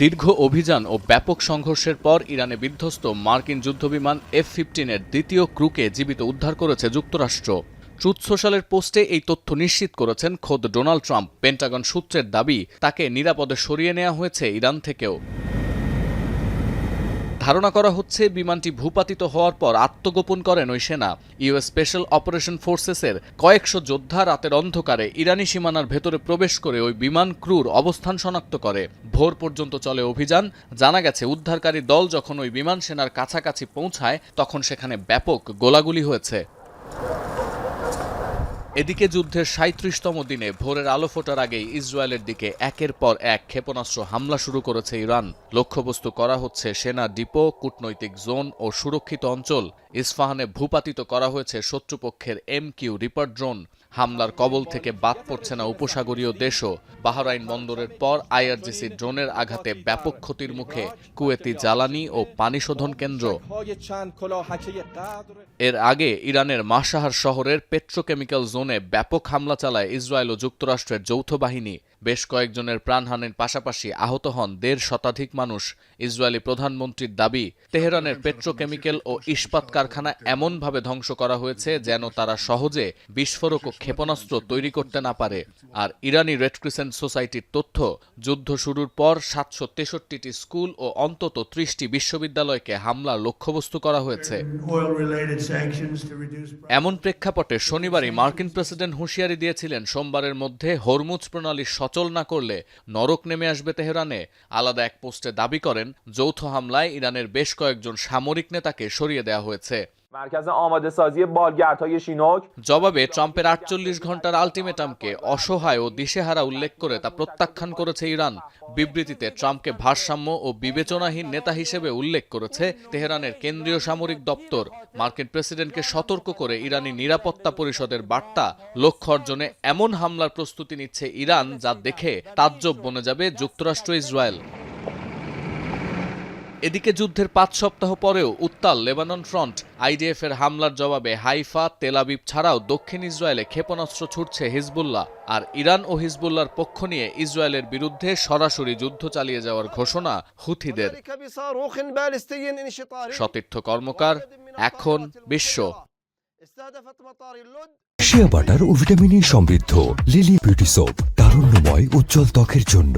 দীর্ঘ অভিযান ও ব্যাপক সংঘর্ষের পর ইরানে বিধ্বস্ত মার্কিন যুদ্ধবিমান F-15-এর দ্বিতীয় ক্রুকে জীবিত উদ্ধার করেছে যুক্তরাষ্ট্র। ট্রুথ সোশ্যালের পোস্টে এই তথ্য নিশ্চিত করেছেন খোদ ডোনাল্ড ট্রাম্প। পেন্টাগন সূত্রের দাবি, তাকে নিরাপদে সরিয়ে নেওয়া হয়েছে ইরান থেকেও। ধারণা করা হচ্ছে বিমানটি ভূপাতিত হওয়ার পর আত্মগোপন করেন ওই সেনা। ইউএস স্পেশাল অপারেশন ফোর্সেসের কয়েকশো যোদ্ধা রাতের অন্ধকারে ইরানি সীমানার ভেতরে প্রবেশ করে ওই বিমান ক্রুর অবস্থান শনাক্ত করে। ভোর পর্যন্ত চলে অভিযান। জানা গেছে, উদ্ধারকারী দল যখন ওই বিমান সেনার কাছাকাছি পৌঁছায় তখন সেখানে ব্যাপক গোলাগুলি হয়েছে। এদিকে যুদ্ধের ৩৭তম দিনে ভোরের আলো ফোটার আগেই ইসরায়েলের দিকে একের পর এক ক্ষেপণাস্ত্র হামলা শুরু করেছে ইরান। লক্ষ্যবস্তু করা হচ্ছে সেনা ডিপো, কূটনৈতিক জোন ও সুরক্ষিত অঞ্চল। ইস্পাহানে ভূপাতিত করা হয়েছে শত্রুপক্ষের MQ রিপার ড্রোন। হামলার কবল থেকে বাদ পড়ছে না উপসাগরীয় দেশও। বাহরাইন বন্দরের পর IRGC ড্রোনের আঘাতে ব্যাপক ক্ষতির মুখে কুয়েতি জ্বালানি ও পানি শোধন কেন্দ্র। এর আগে ইরানের মাশাহার শহরের পেট্রোকেমিক্যাল জোনে ব্যাপক হামলা চালায় ইসরায়েল ও যুক্তরাষ্ট্রের যৌথ বাহিনী। বেশ কয়েকজনের প্রাণহানির পাশাপাশি আহত হন ১৫০ শতাধিক মানুষ। ইসরায়েলি প্রধানমন্ত্রীর দাবি, তেহরানের পেট্রোকেমিক্যাল ও ইস্পাত কারখানা এমনভাবে ধ্বংস করা হয়েছে যেন তারা সহজে বিস্ফোরক ও ক্ষেপণাস্ত্র তৈরি করতে না পারে। আর ইরানি রেড ক্রিসেন্ট সোসাইটির তথ্য, যুদ্ধ শুরুর পর ৭৬৩টি স্কুল ও অন্তত ৩০টি বিশ্ববিদ্যালয়কে হামলার লক্ষ্যবস্তু করা হয়েছে। এমন প্রেক্ষাপটে শনিবারই মার্কিন প্রেসিডেন্ট হুঁশিয়ারি দিয়েছিলেন, সোমবারের মধ্যে হরমুজ প্রণালী সচল না করলে নরক নেমে আসবে তেহরানে। আলাদা এক পোস্টে দাবি করেন, যৌথ হামলায় ইরানের বেশ কয়েকজন সামরিক নেতাকে সরিয়ে দেওয়া হয়েছে। জবাবে ট্রাম্পের ৪৮ ঘন্টার আলটিমেটামকে অসহায় ও দিশেহারা উল্লেখ করে তা প্রত্যাখ্যান করেছে ইরান। বিবৃতিতে ট্রাম্পকে ভারসাম্য ও বিবেচনাহীন নেতা হিসেবে উল্লেখ করেছে তেহরানের কেন্দ্রীয় সামরিক দপ্তর। মার্কিন প্রেসিডেন্টকে সতর্ক করে ইরানি নিরাপত্তা পরিষদের বার্তা, লক্ষ্য অর্জনে এমন হামলার প্রস্তুতি নিচ্ছে ইরান যা দেখে তাজ্জব বনে যাবে যুক্তরাষ্ট্র, ইসরায়েল। এদিকে যুদ্ধের ৫ সপ্তাহ পরেও উত্তাল লেবানন ফ্রন্ট। IDF এর হামলার জবাবে হাইফা, তেল আবিব ছাড়াও দক্ষিণ ইসরায়েলে ক্ষেপণাস্ত্র ছুটছে হিজবুল্লাহ। আর ইরান ও হিজবুল্লাহর পক্ষ নিয়ে ইসরায়েলের বিরুদ্ধে সরাসরি যুদ্ধ চালিয়ে যাওয়ার ঘোষণা হুথিদের। সতীর্থ কর্মকার, এখন বিশ্ব। শিয়া বাটার ও ভিটামিন ই সমৃদ্ধ লিলি বিউটি সোপ, তারুণ্যময় উজ্জ্বল ত্বকের জন্য।